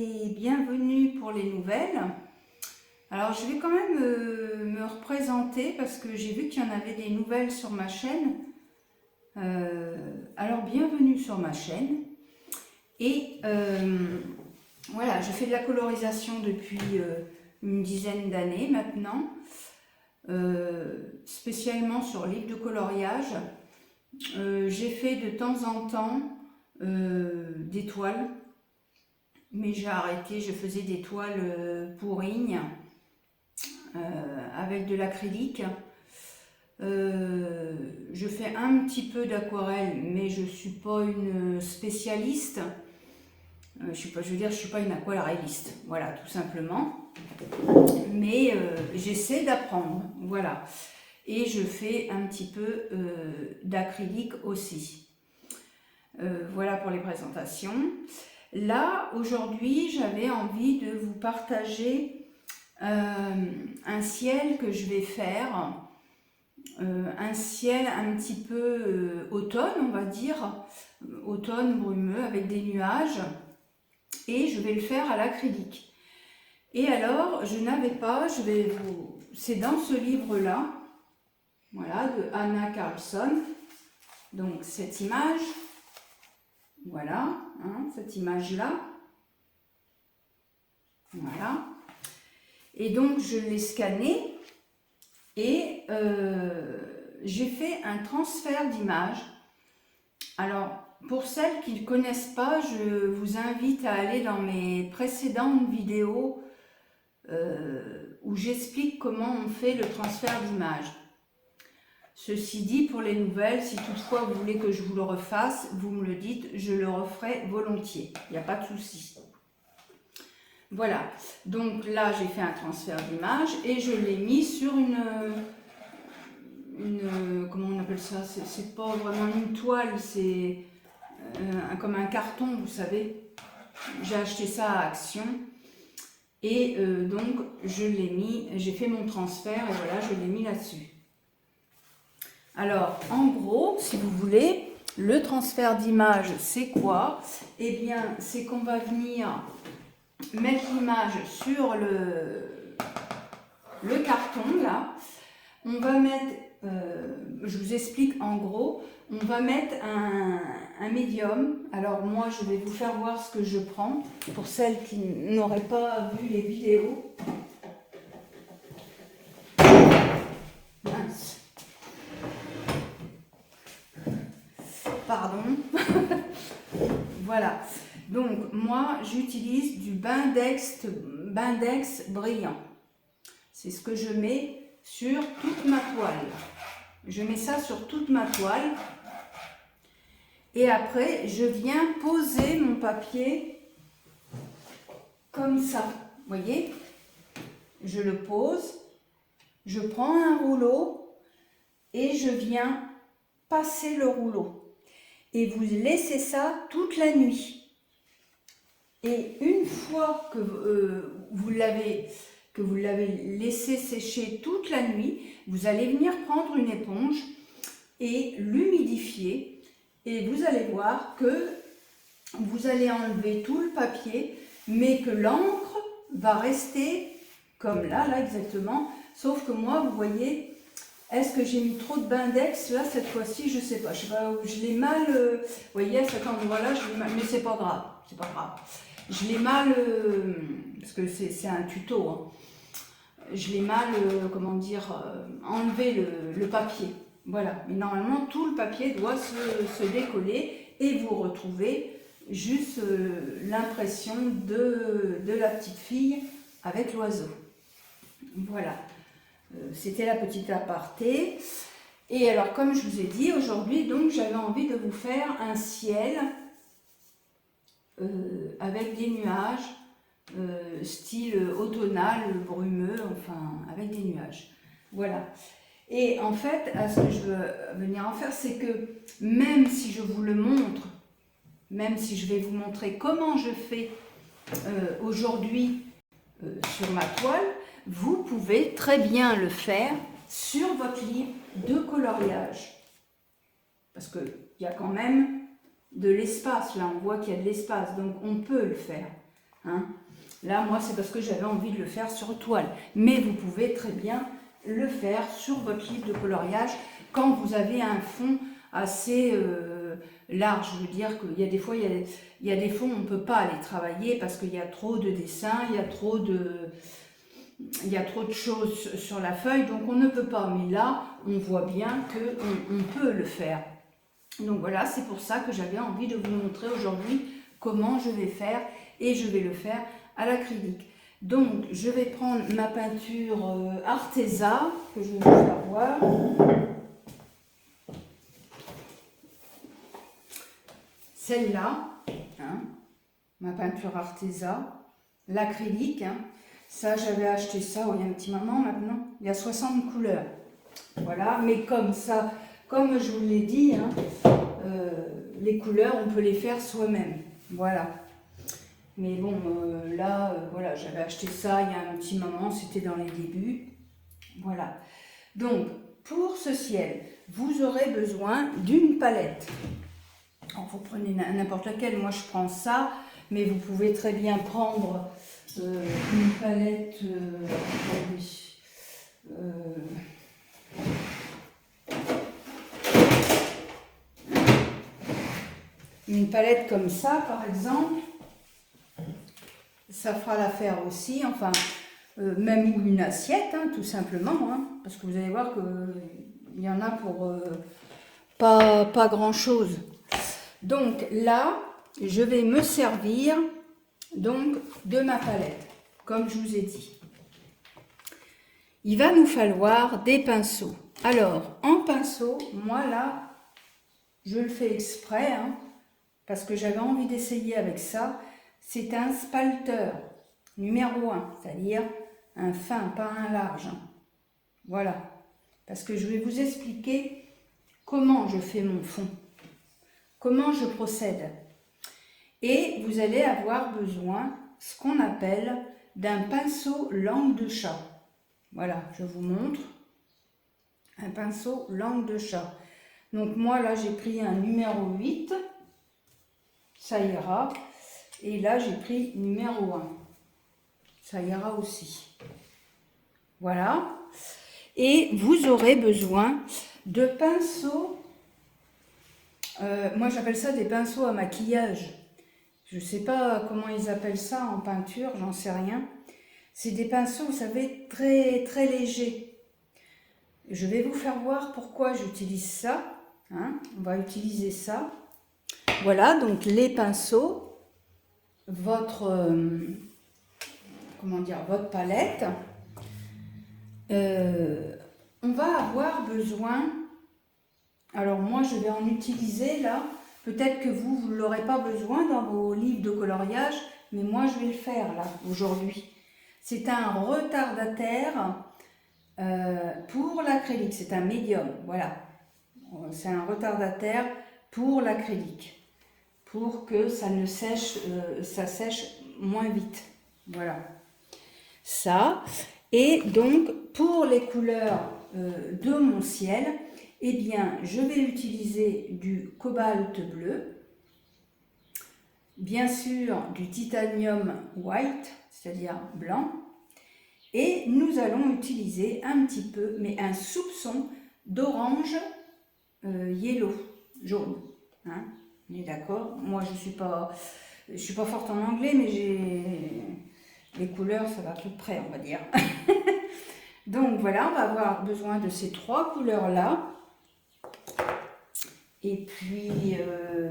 et bienvenue pour les nouvelles. Alors je vais quand même me représenter parce que j'ai vu qu'il y en avait des nouvelles sur ma chaîne. Alors bienvenue sur ma chaîne. Et voilà, je fais de la colorisation depuis une dizaine d'années maintenant, spécialement sur livre de coloriage. J'ai fait de temps en temps des toiles, mais j'ai arrêté. Je faisais des toiles pourrignes avec de l'acrylique. Je fais un petit peu d'aquarelle, mais je suis pas une spécialiste. Je suis pas une aquarelliste, voilà, tout simplement. Mais j'essaie d'apprendre, voilà. Et je fais un petit peu d'acrylique aussi. Voilà pour les présentations. Là, aujourd'hui, j'avais envie de vous partager un ciel que je vais faire. Un ciel un petit peu automne, on va dire. Automne brumeux avec des nuages. Et je vais le faire à l'acrylique. Et alors, je n'avais pas, c'est dans ce livre-là, voilà, de Anna Carlson. Donc, cette image, voilà, hein, cette image-là, voilà. Et donc, je l'ai scanné et j'ai fait un transfert d'image. Alors, pour celles qui ne connaissent pas, je vous invite à aller dans mes précédentes vidéos où j'explique comment on fait le transfert d'image. Ceci dit, pour les nouvelles, si toutefois vous voulez que je vous le refasse, vous me le dites, je le referai volontiers. Il n'y a pas de souci. Voilà, donc là j'ai fait un transfert d'image et je l'ai mis sur une comment on appelle ça, c'est pas vraiment une toile, c'est comme un carton, vous savez. J'ai acheté ça à Action et donc je l'ai mis, j'ai fait mon transfert et voilà, je l'ai mis là-dessus. Alors en gros, si vous voulez, le transfert d'image c'est quoi? Eh bien c'est qu'on va venir mettre l'image sur le carton là. On va mettre, je vous explique en gros, on va mettre un médium. Alors moi je vais vous faire voir ce que je prends pour celles qui n'auraient pas vu les vidéos. Mince. Pardon. Voilà. Donc moi j'utilise du Bindex brillant. C'est ce que je mets sur toute ma toile. Je mets ça sur toute ma toile. Et après, je viens poser mon papier comme ça. Vous voyez? Je le pose. Je prends un rouleau et je viens passer le rouleau. Et vous laissez ça toute la nuit. Et une fois que vous l'avez laissé sécher toute la nuit, vous allez venir prendre une éponge et l'humidifier. Et vous allez voir que vous allez enlever tout le papier, mais que l'encre va rester comme là exactement. Sauf que moi, vous voyez, est-ce que j'ai mis trop de Bindex là cette fois-ci? Je sais pas où je l'ai mal. Vous voyez, à cet endroit-là, je l'ai mal, mais c'est pas grave, c'est pas grave. Je l'ai mal, parce que c'est un tuto, hein. Je l'ai mal, comment dire, enlevé le papier. Voilà, mais normalement tout le papier doit se décoller et vous retrouvez juste l'impression de la petite fille avec l'oiseau. Voilà, c'était la petite aparté. Et alors comme je vous ai dit, aujourd'hui donc j'avais envie de vous faire un ciel avec des nuages, style automnal, brumeux, enfin avec des nuages. Voilà. Et en fait, ce que je veux venir en faire, c'est que même si je vous le montre, même si je vais vous montrer comment je fais aujourd'hui sur ma toile, vous pouvez très bien le faire sur votre livre de coloriage. Parce qu'il y a quand même de l'espace, là on voit qu'il y a de l'espace, donc on peut le faire. Hein. Là, moi, c'est parce que j'avais envie de le faire sur toile. Mais vous pouvez très bien le faire sur votre livre de coloriage quand vous avez un fond assez large. Je veux dire qu'il y a des fois, il y a des fonds, on ne peut pas les travailler parce qu'il y a trop de dessins, il y a trop de choses sur la feuille, donc on ne peut pas. Mais là, on voit bien qu'on peut le faire. Donc voilà, c'est pour ça que j'avais envie de vous montrer aujourd'hui comment je vais faire, et je vais le faire à l'acrylique. Donc je vais prendre ma peinture Arteza que je vais vous faire voir. Celle-là, hein, ma peinture Arteza, l'acrylique. Hein. Ça, j'avais acheté ça il y a un petit moment maintenant. Il y a 60 couleurs. Voilà, mais comme ça, comme je vous l'ai dit, hein, les couleurs, on peut les faire soi-même. Voilà. Mais bon, là, voilà, j'avais acheté ça il y a un petit moment, c'était dans les débuts. Voilà. Donc, pour ce ciel, vous aurez besoin d'une palette. Alors, vous prenez n'importe laquelle, moi je prends ça, mais vous pouvez très bien prendre une palette... une palette comme ça, par exemple. Ça fera l'affaire aussi, enfin, même une assiette, hein, tout simplement, hein, parce que vous allez voir qu'il y en a pour pas grand-chose. Donc là, je vais me servir donc de ma palette, comme je vous ai dit. Il va nous falloir des pinceaux. Alors, en pinceau, moi là, je le fais exprès, hein, parce que j'avais envie d'essayer avec ça. C'est un spalter numéro 1, c'est-à-dire un fin, pas un large. Voilà, parce que je vais vous expliquer comment je fais mon fond, comment je procède. Et vous allez avoir besoin, ce qu'on appelle, d'un pinceau langue de chat. Voilà, je vous montre. Un pinceau langue de chat. Donc moi là, j'ai pris un numéro 8, ça ira. Et là, j'ai pris numéro 1. Ça ira aussi. Voilà. Et vous aurez besoin de pinceaux. Moi, j'appelle ça des pinceaux à maquillage. Je ne sais pas comment ils appellent ça en peinture, j'en sais rien. C'est des pinceaux, vous savez, très, très légers. Je vais vous faire voir pourquoi j'utilise ça. Hein. On va utiliser ça. Voilà, donc les pinceaux. Votre votre palette, on va avoir besoin, alors moi je vais en utiliser là, peut-être que vous ne l'aurez pas besoin dans vos livres de coloriage, mais moi je vais le faire là aujourd'hui. C'est un retardataire pour l'acrylique, c'est un médium, voilà, c'est un retardataire pour l'acrylique, pour que ça ne sèche, ça sèche moins vite. Voilà. Ça. Et donc, pour les couleurs de mon ciel, eh bien, je vais utiliser du cobalt bleu, bien sûr du titanium white, c'est-à-dire blanc, et nous allons utiliser un petit peu, mais un soupçon d'orange yellow, jaune. Hein. On est d'accord? Moi, je suis pas forte en anglais, mais les couleurs, ça va à peu près, on va dire. Donc voilà, on va avoir besoin de ces 3 couleurs-là. Et puis,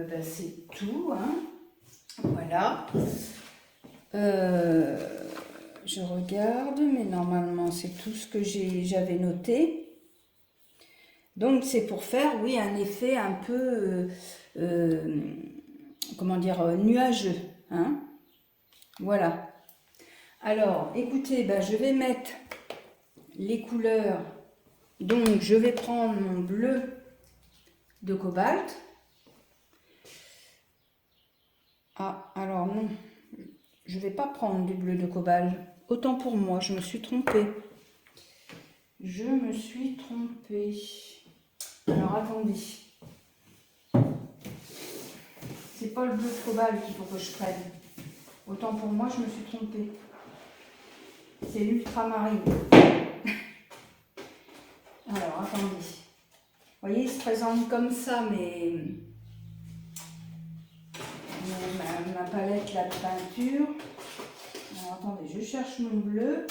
ben, c'est tout. Hein. Voilà. Je regarde, mais normalement, c'est tout ce que j'avais noté. Donc, c'est pour faire, oui, un effet un peu, comment dire, nuageux. Hein. Voilà. Alors, écoutez, ben, je vais mettre les couleurs. Donc, je vais prendre mon bleu de cobalt. Ah, alors non, je ne vais pas prendre du bleu de cobalt. Autant pour moi, je me suis trompée. Je me suis trompée. Alors, attendez. C'est pas le bleu de cobalt qu'il faut que je prenne. Autant pour moi, je me suis trompée. C'est l'ultramarine. Alors, attendez. Vous voyez, il se présente comme ça, mais ma palette là, de peinture. Alors, attendez, je cherche mon bleu.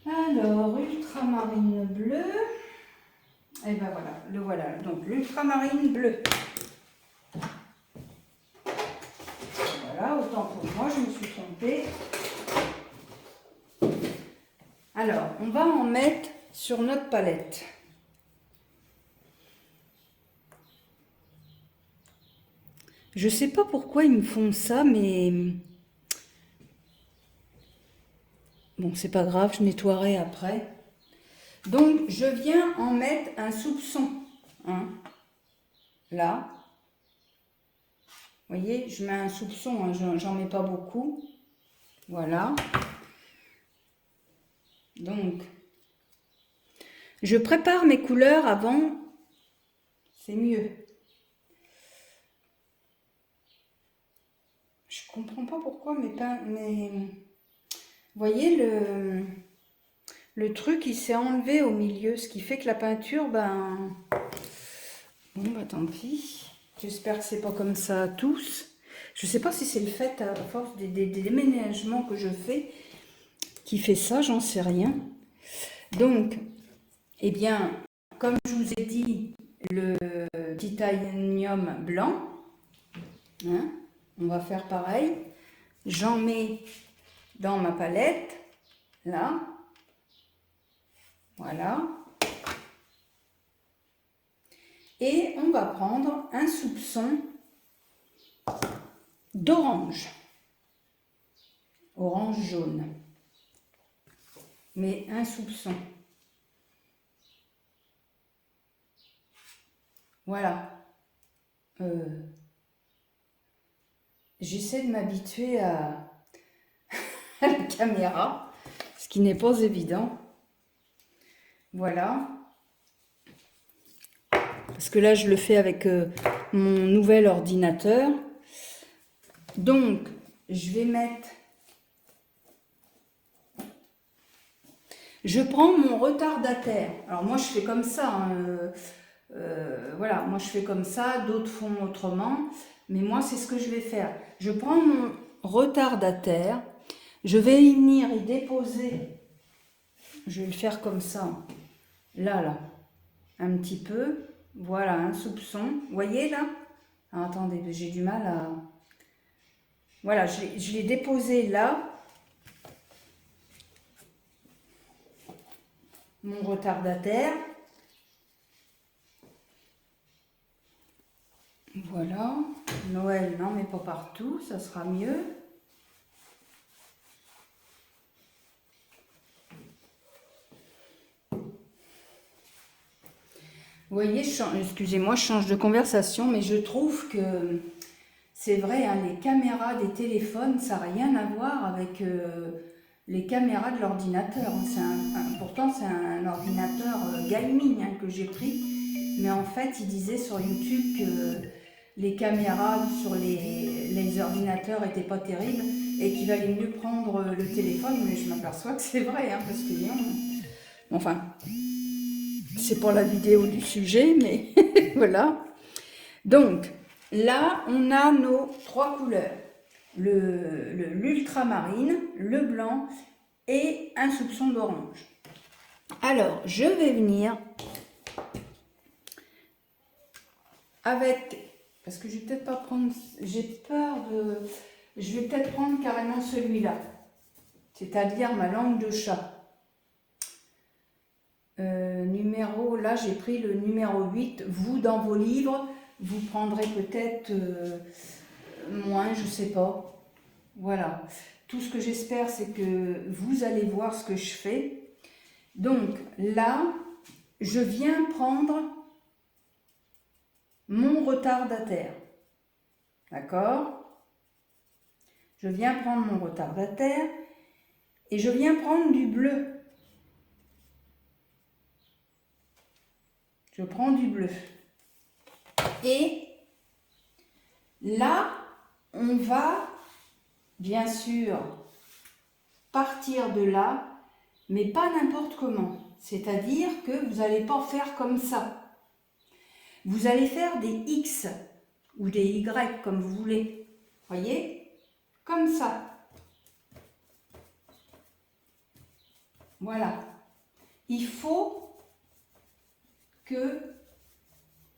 Alors, ultramarine bleue. Et ben voilà, le voilà. Donc, l'ultramarine bleue. Voilà, autant pour moi, je me suis trompée. Alors, on va en mettre sur notre palette. Je sais pas pourquoi ils me font ça, mais bon, c'est pas grave, je nettoierai après. Donc, je viens en mettre un soupçon. Hein, là. Vous voyez, je mets un soupçon, hein, j'en mets pas beaucoup. Voilà. Donc, je prépare mes couleurs avant, c'est mieux. Je comprends pas pourquoi vous voyez, le truc, il s'est enlevé au milieu, ce qui fait que la peinture, ben... Bon, bah tant pis. J'espère que c'est pas comme ça à tous. Je sais pas si c'est le fait, à force des déménagements que je fais, qui fait ça, j'en sais rien. Donc, eh bien, comme je vous ai dit, le titanium blanc, hein, on va faire pareil. J'en mets dans ma palette, là, voilà. Et on va prendre un soupçon d'orange, orange jaune, mais un soupçon. Voilà. J'essaie de m'habituer à la caméra, ce qui n'est pas évident. Voilà. Parce que là, je le fais avec mon nouvel ordinateur. Donc, je vais mettre... Je prends mon retardataire. Alors, moi, je fais comme ça. Hein, voilà, moi, je fais comme ça. D'autres font autrement. Mais moi, c'est ce que je vais faire. Je prends mon retardataire. Je vais y venir y déposer. Je vais le faire comme ça. Là. Un petit peu. Voilà, un soupçon. Vous voyez, là? Alors, attendez, j'ai du mal à... Voilà, je l'ai déposé là. Mon retardataire. Voilà. Noël, non, mais pas partout. Ça sera mieux. Vous voyez, excusez-moi, je change de conversation, mais je trouve que c'est vrai, hein, les caméras des téléphones, ça n'a rien à voir avec les caméras de l'ordinateur. Pourtant, c'est un ordinateur gaming hein, que j'ai pris, mais en fait, il disait sur YouTube que les caméras sur les ordinateurs n'étaient pas terribles et qu'il valait mieux prendre le téléphone, mais je m'aperçois que c'est vrai, hein, parce que non. Enfin... C'est pour la vidéo du sujet, mais voilà. Donc, là, on a nos trois couleurs. L'ultramarine, le blanc et un soupçon d'orange. Alors, je vais venir avec... Parce que je vais peut-être pas prendre... J'ai peur de... Je vais peut-être prendre carrément celui-là. C'est-à-dire ma langue de chat. Numéro, là j'ai pris le numéro 8. Vous, dans vos livres, vous prendrez peut-être moins, je sais pas. Voilà. Tout ce que j'espère, c'est que vous allez voir ce que je fais. Donc là, je viens prendre mon retardataire. D'accord? Je viens prendre mon retardataire et je viens prendre du bleu. Je prends du bleu. Et là, on va bien sûr partir de là, mais pas n'importe comment. C'est-à-dire que vous n'allez pas faire comme ça. Vous allez faire des X ou des Y comme vous voulez. Voyez? Comme ça. Voilà. Il faut que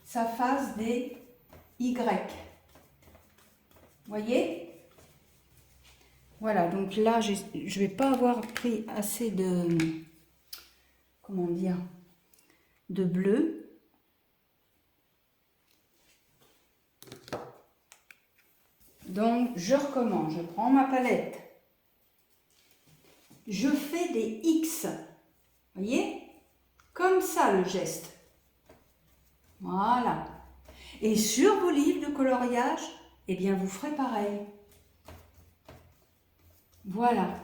ça fasse des Y. Voyez? Voilà, donc là, je ne vais pas avoir pris assez de, comment dire, de bleu. Donc, je recommence. Je prends ma palette. Je fais des X. Voyez? Comme ça, le geste. Voilà. Et sur vos livres de coloriage, eh bien, vous ferez pareil. Voilà.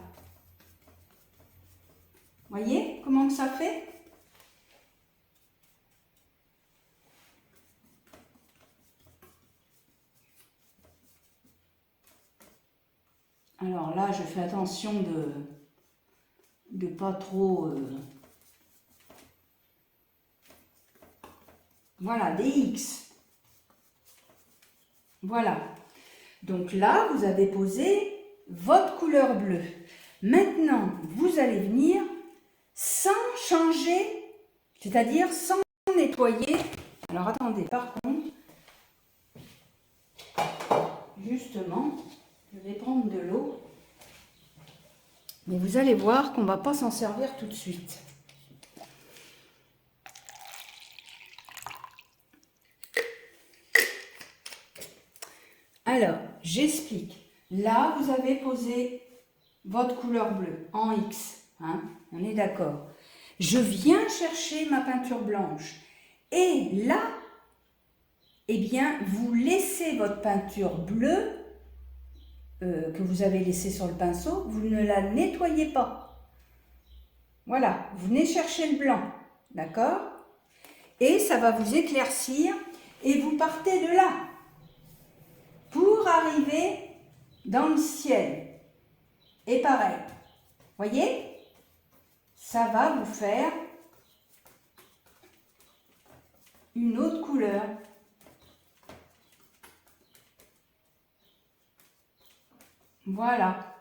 Voyez comment que ça fait? Alors là, je fais attention de pas trop... Voilà, des X. Voilà. Donc là, vous avez posé votre couleur bleue. Maintenant, vous allez venir sans changer, c'est-à-dire sans nettoyer. Alors attendez, par contre, justement, je vais prendre de l'eau. Mais vous allez voir qu'on ne va pas s'en servir tout de suite. Alors, j'explique. Là, vous avez posé votre couleur bleue en X. Hein, on est d'accord. Je viens chercher ma peinture blanche. Et là, eh bien, vous laissez votre peinture bleue que vous avez laissée sur le pinceau, vous ne la nettoyez pas. Voilà, vous venez chercher le blanc. D'accord? Et ça va vous éclaircir et vous partez de là pour arriver dans le ciel. Et pareil, voyez, ça va vous faire une autre couleur. Voilà.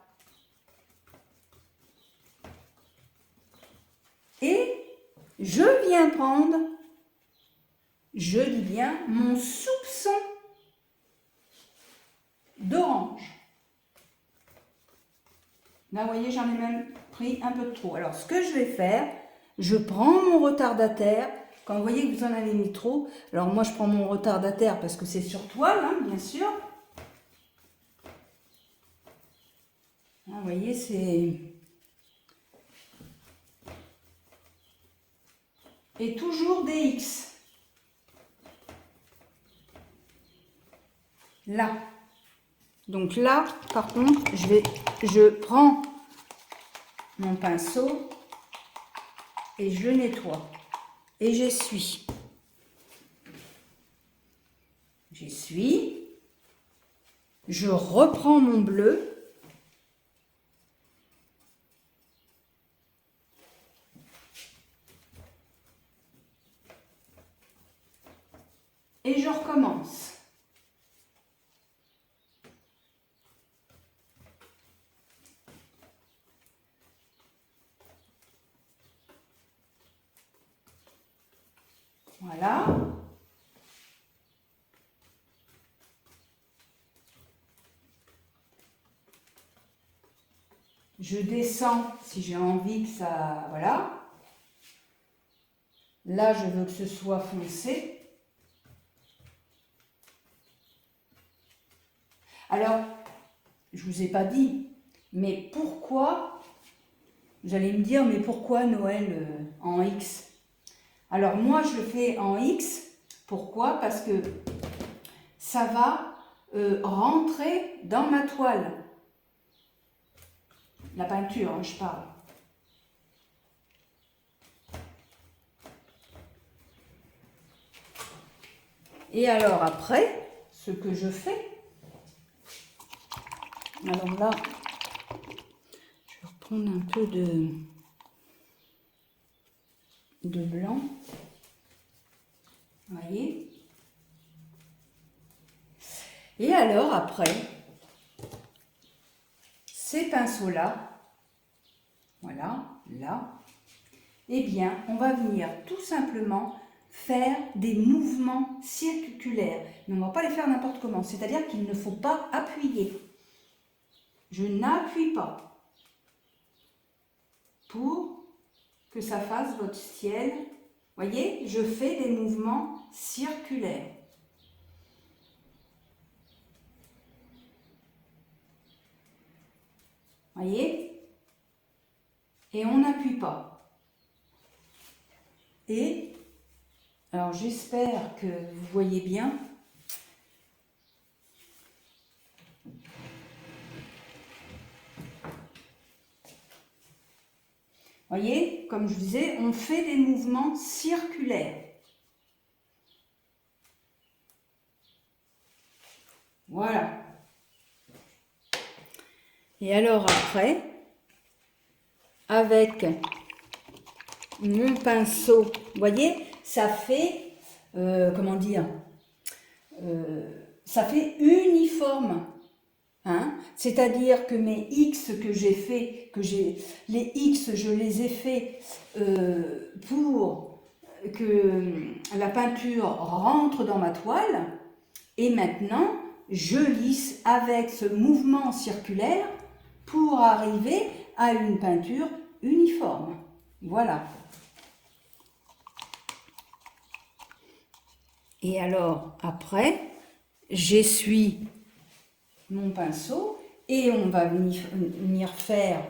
Et je viens prendre, je dis bien, mon soupçon d'orange. Là, vous voyez, j'en ai même pris un peu de trop. Alors, ce que je vais faire, je prends mon retardataire. Quand vous voyez que vous en avez mis trop, alors moi, je prends mon retardataire parce que c'est sur toile, hein, bien sûr. Là, vous voyez, c'est... Et toujours des X. Là. Donc là, par contre, je prends mon pinceau et je le nettoie. Et j'essuie. J'essuie. Je reprends mon bleu. Et je recommence. Voilà. Je descends si j'ai envie que ça... Voilà. Là, je veux que ce soit foncé. Alors, je ne vous ai pas dit, mais pourquoi, vous allez me dire, mais pourquoi Noël en X? Alors moi, je le fais en X, pourquoi? Parce que ça va rentrer dans ma toile. La peinture, hein, je parle. Et alors après, ce que je fais, alors là, je vais reprendre un peu de blanc, vous voyez. Et alors après, ces pinceaux-là, voilà, là, eh bien, on va venir tout simplement faire des mouvements circulaires. Mais on ne va pas les faire n'importe comment, c'est-à-dire qu'il ne faut pas appuyer. Je n'appuie pas pour que ça fasse votre ciel. Voyez, je fais des mouvements circulaires. Voyez? Et on n'appuie pas. Et, alors j'espère que vous voyez bien. Voyez, comme je disais, on fait des mouvements circulaires. Voilà. Et alors après, avec mon pinceau, vous voyez, ça fait, comment dire, ça fait uniforme. Hein? C'est-à-dire que mes X que j'ai fait, les X, je les ai fait pour que la peinture rentre dans ma toile. Et maintenant, je lisse avec ce mouvement circulaire pour arriver à une peinture uniforme. Voilà. Et alors, après, j'essuie mon pinceau et on va venir faire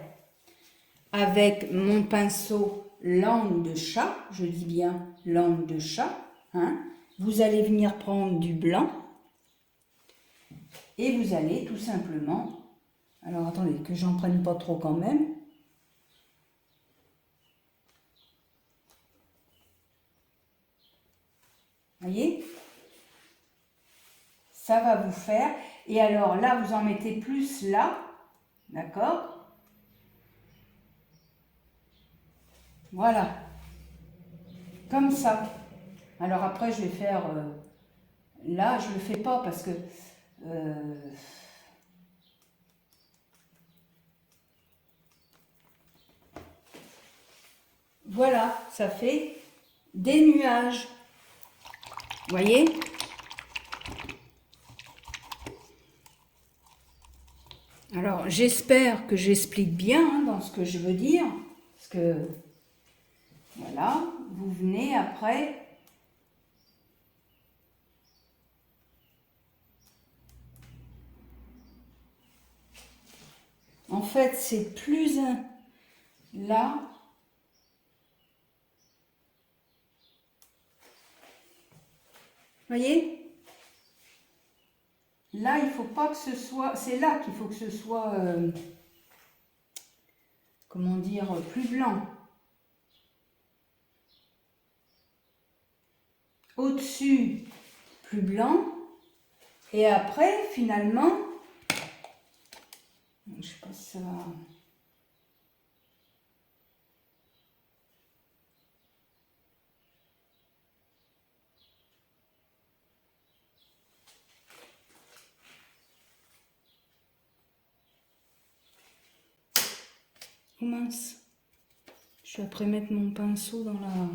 avec mon pinceau langue de chat, je dis bien langue de chat, hein. Vous allez venir prendre du blanc et vous allez tout simplement, alors attendez que j'en prenne pas trop quand même, voyez, ça va vous faire, et alors là vous en mettez plus là, d'accord, voilà, comme ça. Alors après je vais faire, là je le fais pas parce que voilà, ça fait des nuages. Vous voyez? Alors, j'espère que j'explique bien hein, dans ce que je veux dire. Parce que, voilà, vous venez après. En fait, c'est plus là. Voyez? Là, il faut pas que ce soit... C'est là qu'il faut que ce soit... comment dire? Plus blanc. Au-dessus, plus blanc. Et après, finalement... Je sais pas si ça va... Oh mince, je vais après mettre mon pinceau dans la...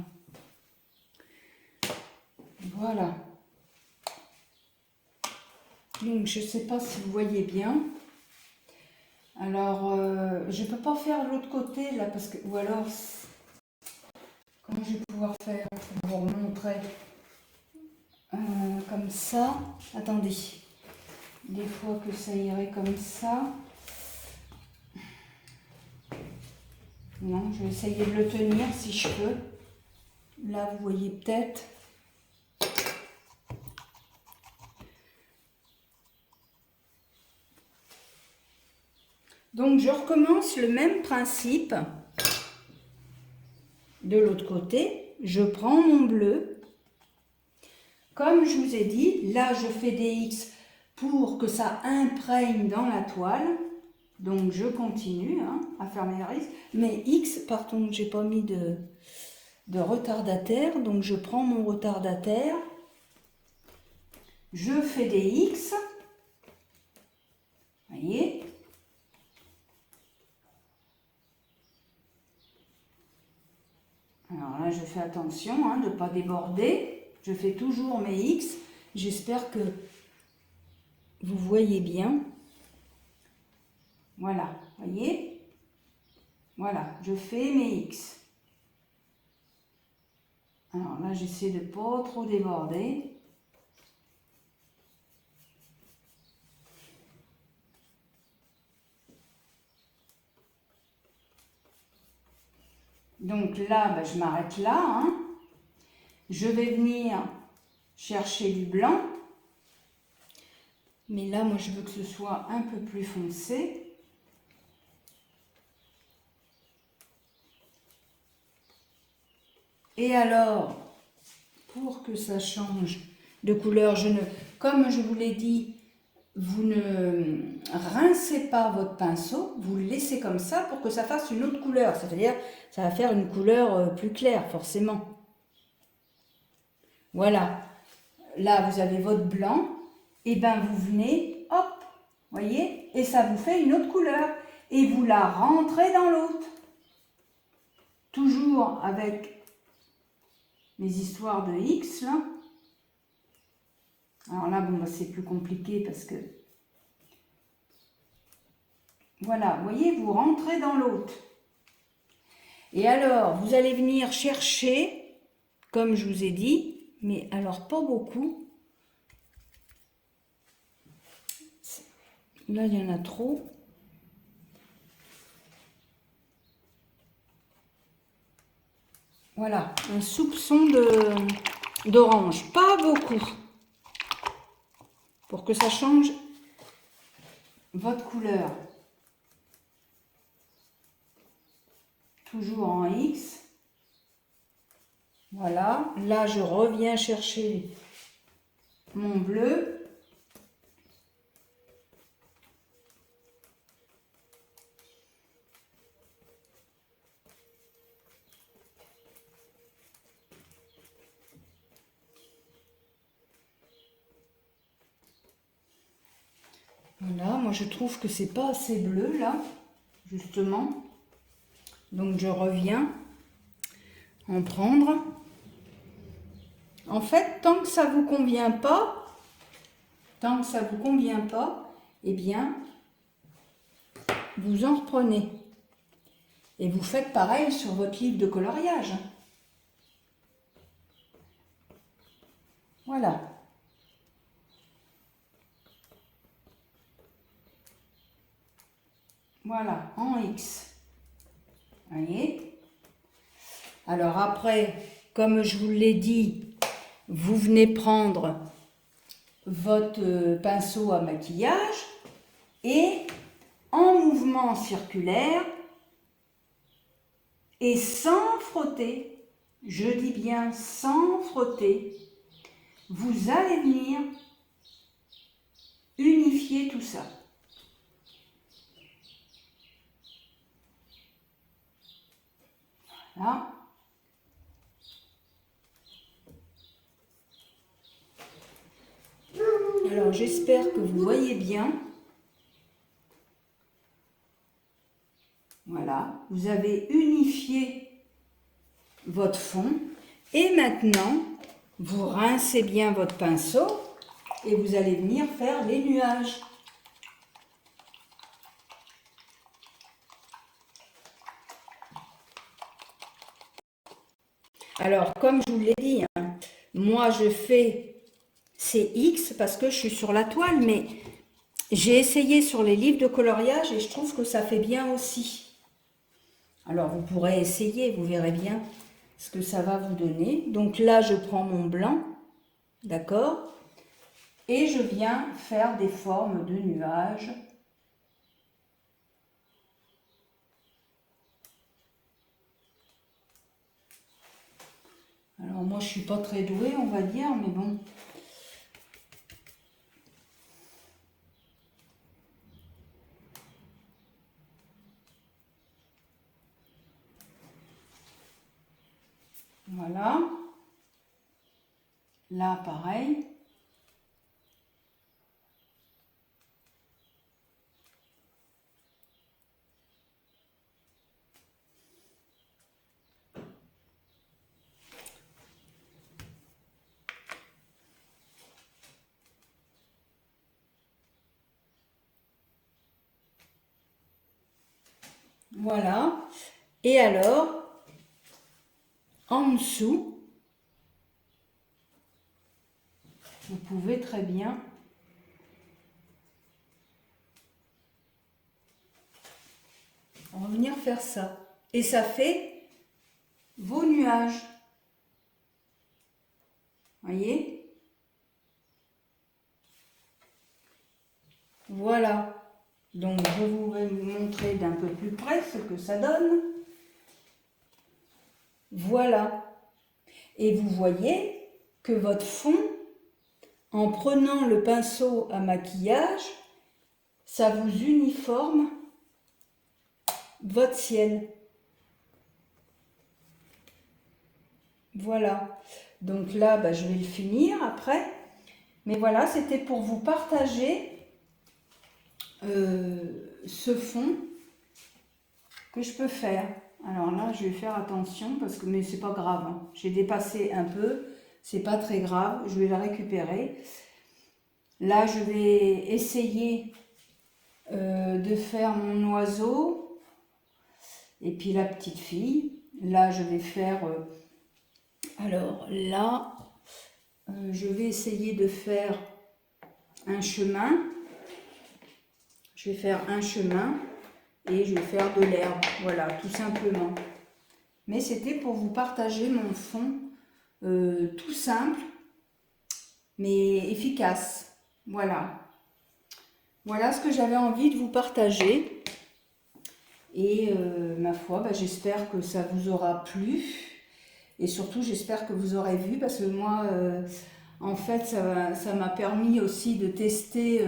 Voilà. Donc je ne sais pas si vous voyez bien. Alors je ne peux pas faire l'autre côté là parce que... Ou alors... Comment je vais pouvoir faire pour vous remontrer comme ça. Attendez. Des fois que ça irait comme ça. Non, je vais essayer de le tenir si je peux. Là, vous voyez peut-être. Donc, je recommence le même principe. De l'autre côté, je prends mon bleu. Comme je vous ai dit, là je fais des X pour que ça imprègne dans la toile. Donc je continue hein, à faire mes risques. Mais X, pardon, j'ai pas mis de retardataire. Donc je prends mon retardataire. Je fais des X. Vous voyez? Alors là, je fais attention hein, de ne pas déborder. Je fais toujours mes X. J'espère que vous voyez bien. Voilà, voyez? Voilà, je fais mes X. Alors là, j'essaie de ne pas trop déborder. Donc là, ben, je m'arrête là. Hein. Je vais venir chercher du blanc. Mais là, moi, je veux que ce soit un peu plus foncé. Et alors, pour que ça change de couleur, comme je vous l'ai dit, vous ne rincez pas votre pinceau, vous le laissez comme ça pour que ça fasse une autre couleur. C'est-à-dire, ça va faire une couleur plus claire, forcément. Voilà. Là, vous avez votre blanc. Et bien, vous venez, hop, voyez, et ça vous fait une autre couleur. Et vous la rentrez dans l'autre. Toujours avec mes histoires de X, là. Alors là, bon, c'est plus compliqué parce que... Voilà, vous voyez, vous rentrez dans l'autre. Et alors, vous allez venir chercher, comme je vous ai dit, mais alors pas beaucoup. Là, il y en a trop. Voilà, un soupçon d'orange, pas beaucoup. Pour que ça change votre couleur. Toujours en X. Voilà, là je reviens chercher mon bleu. Voilà, moi je trouve que c'est pas assez bleu là, justement. Donc je reviens en prendre. En fait, tant que ça vous convient pas, eh bien, vous en reprenez. Et vous faites pareil sur votre livre de coloriage. Voilà. Voilà, en X. Vous voyez? Alors après, comme je vous l'ai dit, vous venez prendre votre pinceau à maquillage et en mouvement circulaire et sans frotter, je dis bien sans frotter, vous allez venir unifier tout ça. Voilà. Alors j'espère que vous voyez bien. Voilà, vous avez unifié votre fond et maintenant vous rincez bien votre pinceau et vous allez venir faire les nuages. Alors comme je vous l'ai dit, hein, moi je fais ces X parce que je suis sur la toile, mais j'ai essayé sur les livres de coloriage et je trouve que ça fait bien aussi. Alors vous pourrez essayer, vous verrez bien ce que ça va vous donner. Donc là je prends mon blanc, d'accord, et je viens faire des formes de nuages. Alors Alors moi je suis pas très douée on va dire, mais bon. Voilà. Là pareil. Voilà. Et alors, en dessous, vous pouvez très bien revenir faire ça. Et ça fait vos nuages. Voyez? Voilà. Donc, je vais vous montrer d'un peu plus près ce que ça donne. Voilà. Et vous voyez que votre fond, en prenant le pinceau à maquillage, ça vous uniforme votre ciel. Voilà. Donc là, bah, je vais le finir après. Mais voilà, c'était pour vous partager ce fond que je peux faire. Alors là, je vais faire attention parce que, mais c'est pas grave, hein. J'ai dépassé un peu, c'est pas très grave, je vais la récupérer. Là, je vais essayer de faire mon oiseau et puis la petite fille. Là, je vais faire, alors là, je vais essayer de faire un chemin. Je vais faire un chemin et je vais faire de l'herbe, voilà, tout simplement. Mais c'était pour vous partager mon fond tout simple, mais efficace. Voilà. Voilà ce que j'avais envie de vous partager. Et ma foi, bah, j'espère que ça vous aura plu. Et surtout, j'espère que vous aurez vu, parce que moi, en fait, ça m'a permis aussi de tester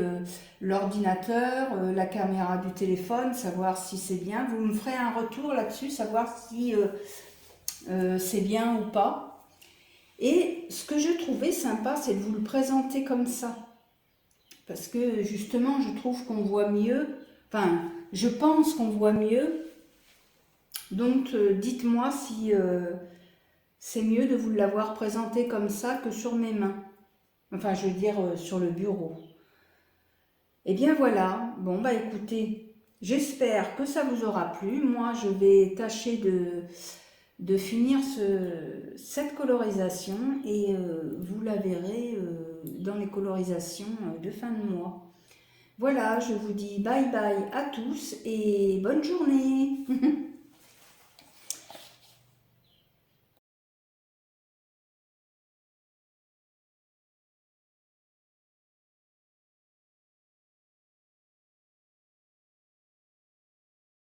l'ordinateur, la caméra du téléphone, savoir si c'est bien. Vous me ferez un retour là-dessus, savoir si c'est bien ou pas. Et ce que je trouvais sympa, c'est de vous le présenter comme ça. Parce que justement, je trouve qu'on voit mieux. Enfin, je pense qu'on voit mieux. Donc, dites-moi si c'est mieux de vous l'avoir présenté comme ça que sur mes mains. Enfin, je veux dire sur le bureau. Et bien voilà. Bon, bah écoutez, j'espère que ça vous aura plu. Moi, je vais tâcher de finir cette colorisation et vous la verrez dans les colorisations de fin de mois. Voilà, je vous dis bye bye à tous et bonne journée.